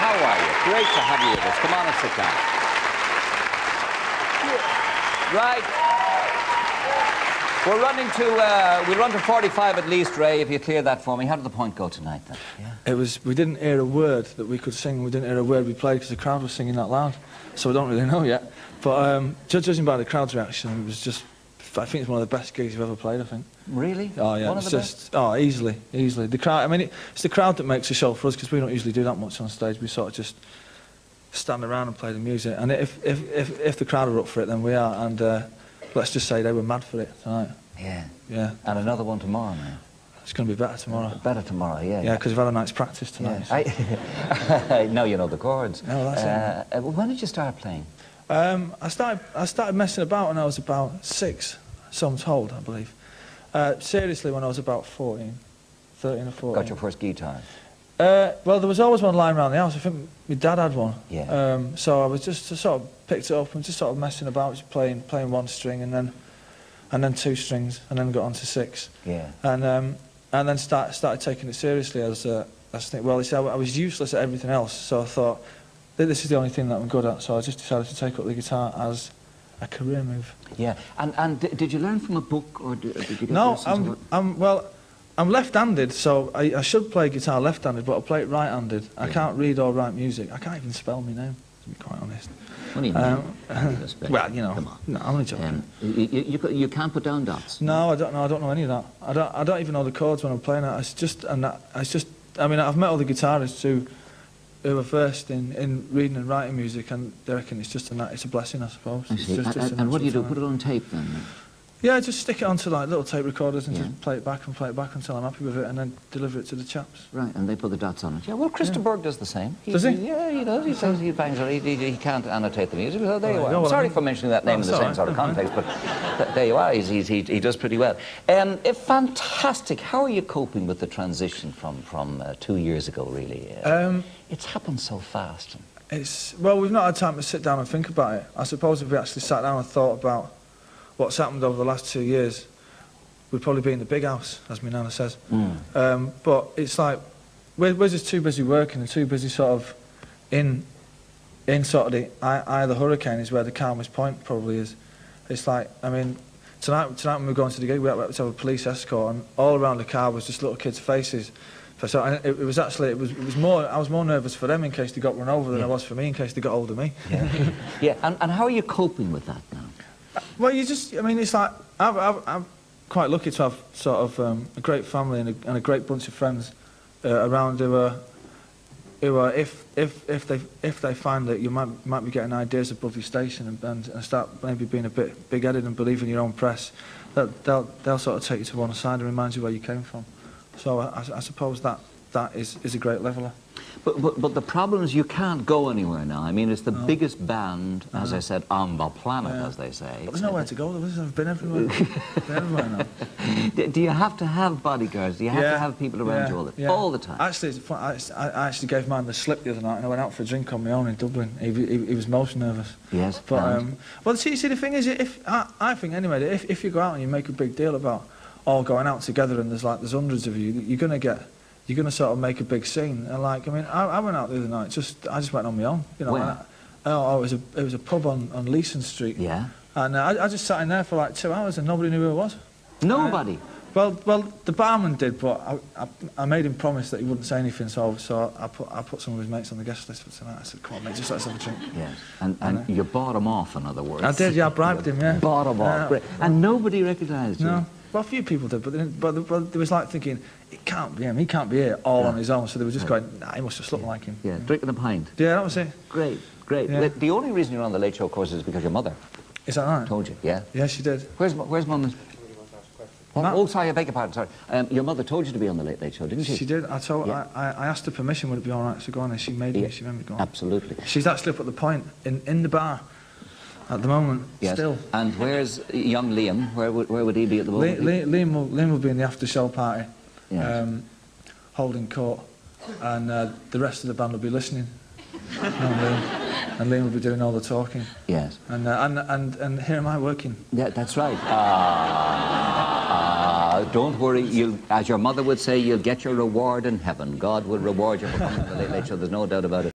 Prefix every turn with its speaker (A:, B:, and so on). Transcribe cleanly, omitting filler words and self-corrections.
A: how are you? Great to have you with us. Come on and sit down. Right. We're running to, we'll run to 45 at least, Ray, if you clear that for me. How did the point go tonight, then? Yeah.
B: We didn't hear a word that we could sing. We didn't hear a word we played because the crowd was singing that loud. So we don't really know yet. But judging by the crowd's reaction, it was just, I think it's one of the best gigs you've ever played, I think.
A: Really?
B: Oh, yeah.
A: One of the best?
B: Oh, easily. The crowd, I mean, it's the crowd that makes the show for us because we don't usually do that much on stage. We sort of just stand around and play the music. And if the crowd are up for it, then we are. And let's just say they were mad for it tonight.
A: Yeah.
B: Yeah.
A: And another one tomorrow now.
B: It's going to be better tomorrow.
A: Better tomorrow, yeah.
B: Yeah, because we've had a night's practice tonight.
A: Yeah.
B: So.
A: Now you know the chords.
B: No, that's it.
A: When did you start playing?
B: I started messing about when I was about 6, so I'm told, I believe. Seriously, when I was about 13 or 14.
A: Got your first guitar?
B: Well, there was always one lying around the house. I think my dad had one.
A: Yeah.
B: So I was just sort of picked it up and just sort of messing about, just playing one string and then 2 strings, and then got on to 6.
A: Yeah.
B: And then started taking it seriously as well. You see, I was useless at everything else, so I thought this is the only thing that I'm good at. So I just decided to take up the guitar as a career move.
A: Yeah. And did you learn from a book, or did you get
B: No,
A: lessons?
B: I'm left-handed, so I should play guitar left-handed, but I play it right-handed. Yeah. I can't read or write music. I can't even spell my name, to be quite honest.
A: What do you mean?
B: Well, you know,
A: come on.
B: No, I'm only joking.
A: You can't put down dots.
B: No, I don't know. I don't know any of that. I don't even know the chords when I'm playing it. It's just. I mean, I've met all the guitarists who are first in reading and writing music, and they reckon it's just it's a blessing, I suppose.
A: I see.
B: Just
A: and what do you do? Put it on tape then?
B: Yeah, just stick it onto like little tape recorders and just play it back until I'm happy with it, and then deliver it to the chaps.
A: Right, and they put the dots on it. Yeah, well, Christa Berg does the same.
B: Does he?
A: Yeah, he does. He says he bangs it. He can't annotate the music. So there you are. Sorry for mentioning that name in the same sort of context, but there you are. He does pretty well. Fantastic. How are you coping with the transition from 2 years ago, really? It's happened so fast.
B: Well, we've not had time to sit down and think about it. I suppose if we actually sat down and thought about what's happened over the last 2 years, we'd probably be in the big house, as my nana says. But it's like, we're just too busy working and too busy sort of in sort of the eye of the hurricane is where the calmest point probably is. It's like, I mean, tonight when we were going to the gig, we had to have a police escort, and all around the car was just little kids' faces. So it was more, I was more nervous for them in case they got run over than I was for me in case they got hold of me.
A: Yeah. Yeah. And how are you coping with that now?
B: Well, I mean, it's like, I'm quite lucky to have sort of a great family and a great bunch of friends around who are if they find that you might be getting ideas above your station and start maybe being a bit big-headed and believe in your own press, they'll sort of take you to one side and remind you where you came from. So I suppose that is a great leveler.
A: But the problem is you can't go anywhere now. I mean, it's the biggest band, as I said, on the planet, as they say.
B: But there's nowhere to go. I've been everywhere. Been everywhere now.
A: Do you have to have bodyguards? Do you have to have people around you all the time?
B: Actually, I actually gave mine the slip the other night, and I went out for a drink on my own in Dublin. He was most nervous.
A: Yes.
B: But well, see, the thing is, I think anyway, that if you go out and you make a big deal about all going out together, and there's hundreds of you, you're gonna sort of make a big scene. And like, I mean, I went out the other night. I just went on my own. You know.
A: Where?
B: It was a pub on Leeson Street.
A: Yeah.
B: And I just sat in there for like 2 hours, and nobody knew who I was.
A: Nobody.
B: Well, the barman did, but I made him promise that he wouldn't say anything. So I put some of his mates on the guest list for tonight. I said, "Come on, mate, just let's have a drink."
A: Yes. And you bought him off, in other words.
B: I did. Yeah, I bribed him. Yeah.
A: Bought him off. And nobody recognised you.
B: No. Well, a few people did, but there was like thinking, it can't be him. He can't be here all on his own. So they were just going, nah, he must have looked like him.
A: Yeah, drinking a pint.
B: Yeah, that was it.
A: Great, great.
B: Yeah.
A: The only reason you're on the Late Show, of course, is because your mother.
B: Is that right?
A: Told you, yeah.
B: Yeah, she did.
A: Where's Mum? Oh, sorry, I beg your pardon. Sorry. Your mother told you to be on the Late Show, didn't she?
B: She did. I asked her permission. Would it be all right to go on? And she made me. She made me go on.
A: Absolutely.
B: She's actually up at the point in the bar. At the moment, still.
A: And where's young Liam? Where would he be at the moment?
B: Liam will be in the after show party,
A: Yes.
B: holding court, and the rest of the band will be listening. And Liam will be doing all the talking.
A: Yes.
B: And here am I working.
A: Yeah, that's right. Don't worry. As your mother would say, you'll get your reward in heaven. God will reward you for coming to the Late Late Show. There's no doubt about it.